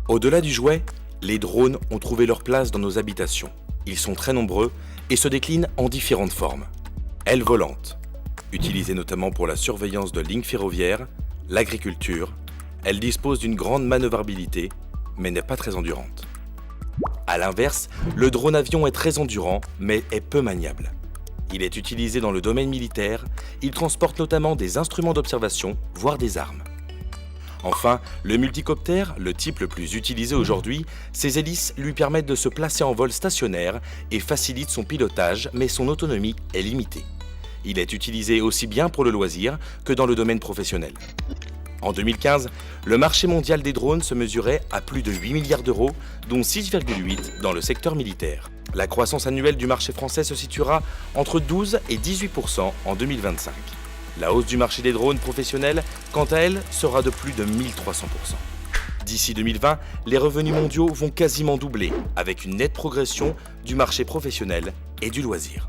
Au-delà du jouet, les drones ont trouvé leur place dans nos habitations. Ils sont très nombreux et se déclinent en différentes formes. Aile volante, utilisée notamment pour la surveillance de lignes ferroviaires, l'agriculture, elle dispose d'une grande manœuvrabilité, mais n'est pas très endurante. A l'inverse, le drone avion est très endurant, mais est peu maniable. Il est utilisé dans le domaine militaire, il transporte notamment des instruments d'observation, voire des armes. Enfin, le multicoptère, le type le plus utilisé aujourd'hui, ses hélices lui permettent de se placer en vol stationnaire et facilitent son pilotage, mais son autonomie est limitée. Il est utilisé aussi bien pour le loisir que dans le domaine professionnel. En 2015, le marché mondial des drones se mesurait à plus de 8 milliards d'euros, dont 6,8 dans le secteur militaire. La croissance annuelle du marché français se situera entre 12 et 18% en 2025. La hausse du marché des drones professionnels, quant à elle, sera de plus de 1300%. D'ici 2020, les revenus mondiaux vont quasiment doubler, avec une nette progression du marché professionnel et du loisir.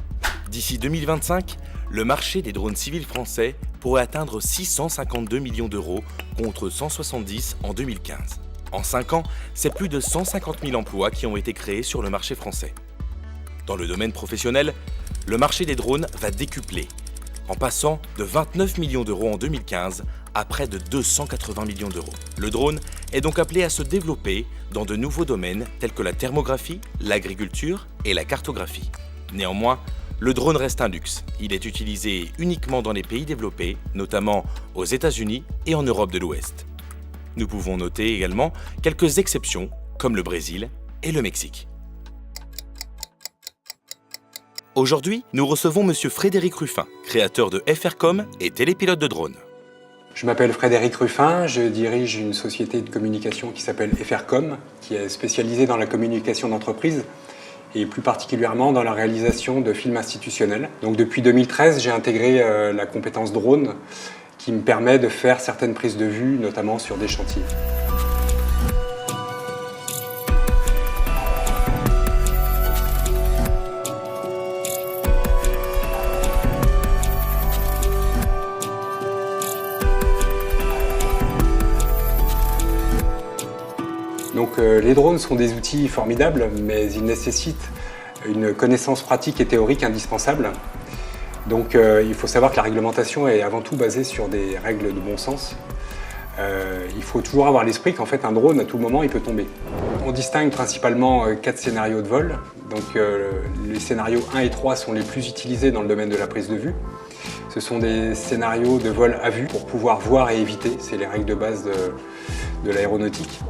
D'ici 2025, le marché des drones civils français pourrait atteindre 652 millions d'euros contre 170 en 2015. En 5 ans, c'est plus de 150 000 emplois qui ont été créés sur le marché français. Dans le domaine professionnel, le marché des drones va décupler, en passant de 29 millions d'euros en 2015 à près de 280 millions d'euros. Le drone est donc appelé à se développer dans de nouveaux domaines tels que la thermographie, l'agriculture et la cartographie. Néanmoins, le drone reste un luxe. Il est utilisé uniquement dans les pays développés, notamment aux États-Unis et en Europe de l'Ouest. Nous pouvons noter également quelques exceptions, comme le Brésil et le Mexique. Aujourd'hui, nous recevons M. Frédéric Ruffin, créateur de FRCOM et télépilote de drone. Je m'appelle Frédéric Ruffin, je dirige une société de communication qui s'appelle FRCOM, qui est spécialisée dans la communication d'entreprise et plus particulièrement dans la réalisation de films institutionnels. Donc depuis 2013, j'ai intégré la compétence drone qui me permet de faire certaines prises de vue, notamment sur des chantiers. Donc les drones sont des outils formidables, mais ils nécessitent une connaissance pratique et théorique indispensable. Donc il faut savoir que la réglementation est avant tout basée sur des règles de bon sens. Il faut toujours avoir à l'esprit qu'en fait un drone, à tout moment, il peut tomber. On distingue principalement 4 scénarios de vol. Donc les scénarios 1 et 3 sont les plus utilisés dans le domaine de la prise de vue. Ce sont des scénarios de vol à vue pour pouvoir voir et éviter. C'est les règles de base de l'aéronautique.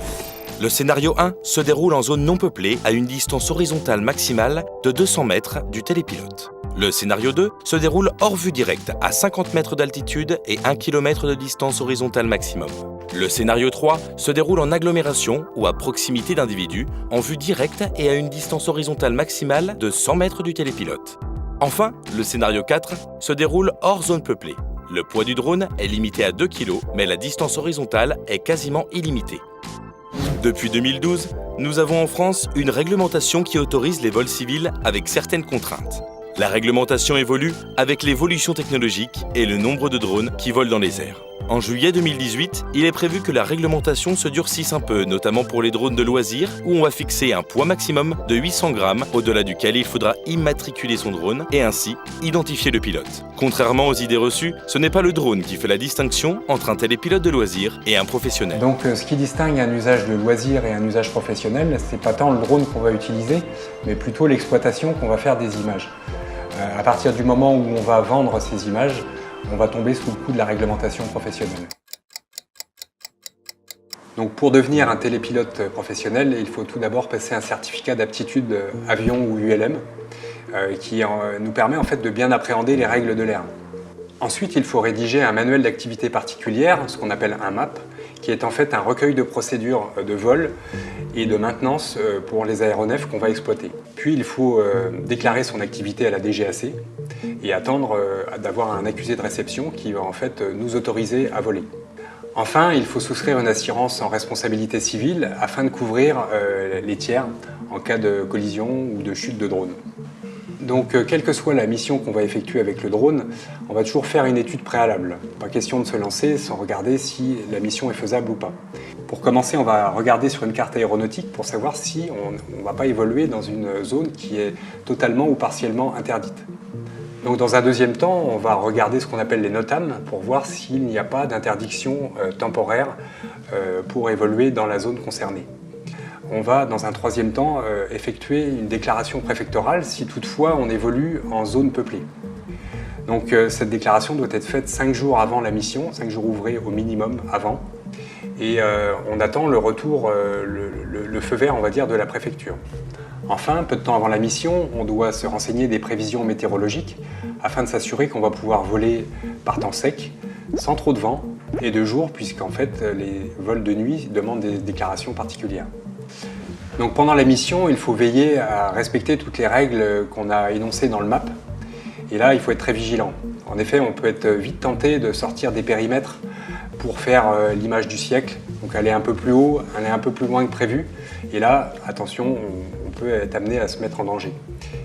Le scénario 1 se déroule en zone non peuplée à une distance horizontale maximale de 200 mètres du télépilote. Le scénario 2 se déroule hors vue directe à 50 mètres d'altitude et 1 km de distance horizontale maximum. Le scénario 3 se déroule en agglomération ou à proximité d'individus, en vue directe et à une distance horizontale maximale de 100 mètres du télépilote. Enfin, le scénario 4 se déroule hors zone peuplée. Le poids du drone est limité à 2 kg, mais la distance horizontale est quasiment illimitée. Depuis 2012, nous avons en France une réglementation qui autorise les vols civils avec certaines contraintes. La réglementation évolue avec l'évolution technologique et le nombre de drones qui volent dans les airs. En juillet 2018, il est prévu que la réglementation se durcisse un peu, notamment pour les drones de loisirs, où on va fixer un poids maximum de 800 grammes, au-delà duquel il faudra immatriculer son drone et ainsi identifier le pilote. Contrairement aux idées reçues, ce n'est pas le drone qui fait la distinction entre un télépilote de loisirs et un professionnel. Donc ce qui distingue un usage de loisir et un usage professionnel, c'est pas tant le drone qu'on va utiliser, mais plutôt l'exploitation qu'on va faire des images. À partir du moment où on va vendre ces images, on va tomber sous le coup de la réglementation professionnelle. Donc pour devenir un télépilote professionnel, il faut tout d'abord passer un certificat d'aptitude avion ou ULM qui nous permet en fait de bien appréhender les règles de l'air. Ensuite, il faut rédiger un manuel d'activité particulière, ce qu'on appelle un MAP, qui est en fait un recueil de procédures de vol et de maintenance pour les aéronefs qu'on va exploiter. Puis il faut déclarer son activité à la DGAC et attendre d'avoir un accusé de réception qui va en fait nous autoriser à voler. Enfin, il faut souscrire une assurance en responsabilité civile afin de couvrir les tiers en cas de collision ou de chute de drone. Donc, quelle que soit la mission qu'on va effectuer avec le drone, on va toujours faire une étude préalable. Pas question de se lancer sans regarder si la mission est faisable ou pas. Pour commencer, on va regarder sur une carte aéronautique pour savoir si on ne va pas évoluer dans une zone qui est totalement ou partiellement interdite. Donc, dans un deuxième temps, on va regarder ce qu'on appelle les NOTAM pour voir s'il n'y a pas d'interdiction temporaire pour évoluer dans la zone concernée. On va, dans un troisième temps, effectuer une déclaration préfectorale si toutefois on évolue en zone peuplée. Donc cette déclaration doit être faite 5 jours avant la mission, 5 jours ouvrés au minimum avant. Et on attend le retour, le feu vert, on va dire, de la préfecture. Enfin, peu de temps avant la mission, on doit se renseigner des prévisions météorologiques afin de s'assurer qu'on va pouvoir voler par temps sec, sans trop de vent, et de jour, puisqu'en fait les vols de nuit demandent des déclarations particulières. Donc pendant la mission, il faut veiller à respecter toutes les règles qu'on a énoncées dans le MAP. Et là, il faut être très vigilant. En effet, on peut être vite tenté de sortir des périmètres pour faire l'image du siècle, donc aller un peu plus haut, aller un peu plus loin que prévu. Et là, attention, on peut être amené à se mettre en danger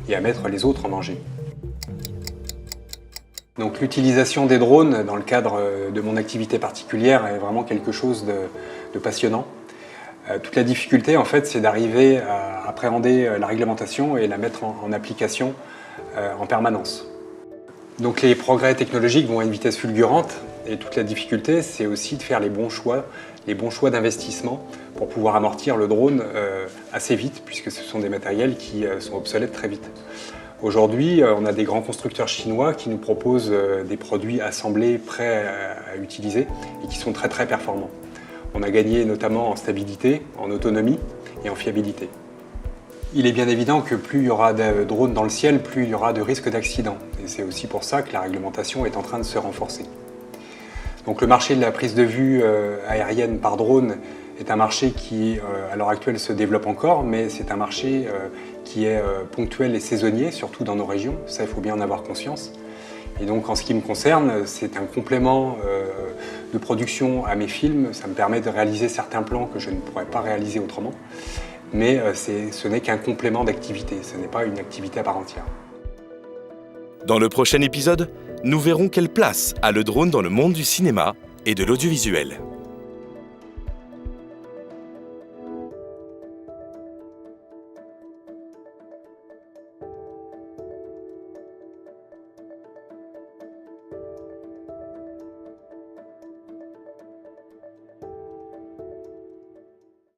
et à mettre les autres en danger. Donc l'utilisation des drones dans le cadre de mon activité particulière est vraiment quelque chose de passionnant. Toute la difficulté, en fait, c'est d'arriver à appréhender la réglementation et la mettre en application en permanence. Donc les progrès technologiques vont à une vitesse fulgurante et toute la difficulté, c'est aussi de faire les bons choix d'investissement pour pouvoir amortir le drone assez vite, puisque ce sont des matériels qui sont obsolètes très vite. Aujourd'hui, on a des grands constructeurs chinois qui nous proposent des produits assemblés prêts à utiliser et qui sont très très performants. On a gagné notamment en stabilité, en autonomie et en fiabilité. Il est bien évident que plus il y aura de drones dans le ciel, plus il y aura de risques d'accidents. Et c'est aussi pour ça que la réglementation est en train de se renforcer. Donc le marché de la prise de vue aérienne par drone est un marché qui, à l'heure actuelle, se développe encore, mais c'est un marché qui est ponctuel et saisonnier, surtout dans nos régions. Ça, il faut bien en avoir conscience. Et donc, en ce qui me concerne, c'est un complément de production à mes films. Ça me permet de réaliser certains plans que je ne pourrais pas réaliser autrement. Mais ce n'est qu'un complément d'activité, ce n'est pas une activité à part entière. Dans le prochain épisode, nous verrons quelle place a le drone dans le monde du cinéma et de l'audiovisuel.